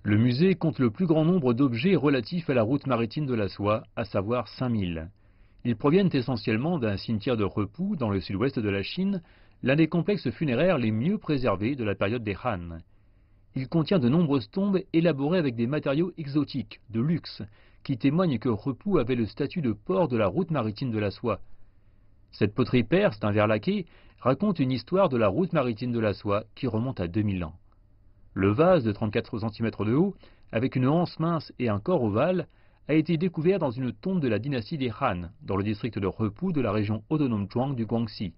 Le musée compte le plus grand nombre d'objets relatifs à la route maritime de la soie, à savoir 5000. Ils proviennent essentiellement d'un cimetière de Repou dans le sud-ouest de la Chine, l'un des complexes funéraires les mieux préservés de la période des Han. Il contient de nombreuses tombes élaborées avec des matériaux exotiques, de luxe, qui témoignent que Repou avait le statut de port de la route maritime de la soie. Cette poterie perse d'un verre laqué raconte une histoire de la route maritime de la soie qui remonte à 2000 ans. Le vase de 34 cm de haut, avec une anse mince et un corps ovale, a été découvert dans une tombe de la dynastie des Han, dans le district de Repou de la région autonome Zhuang du Guangxi.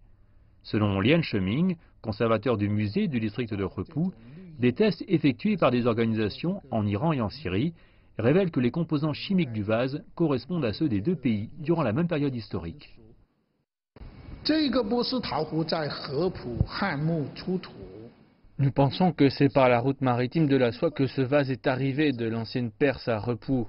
Selon Lian Sheming, conservateur du musée du district de Repou, des tests effectués par des organisations en Iran et en Syrie révèlent que les composants chimiques du vase correspondent à ceux des deux pays durant la même période historique. Nous pensons que c'est par la route maritime de la soie que ce vase est arrivé de l'ancienne Perse à Repou.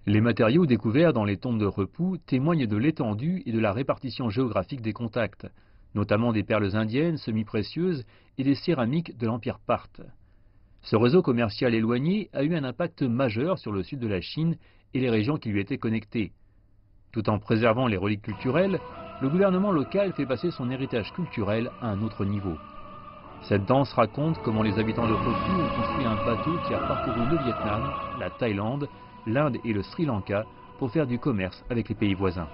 Les matériaux découverts dans les tombes de Repou témoignent de l'étendue et de la répartition géographique des contacts, notamment des perles indiennes semi-précieuses et des céramiques de l'Empire parthe. Ce réseau commercial éloigné a eu un impact majeur sur le sud de la Chine et les régions qui lui étaient connectées. Tout en préservant les reliques culturelles, le gouvernement local fait passer son héritage culturel à un autre niveau. Cette danse raconte comment les habitants de Repou ont construit un bateau qui a parcouru le Vietnam, la Thaïlande, l'Inde et le Sri Lanka pour faire du commerce avec les pays voisins.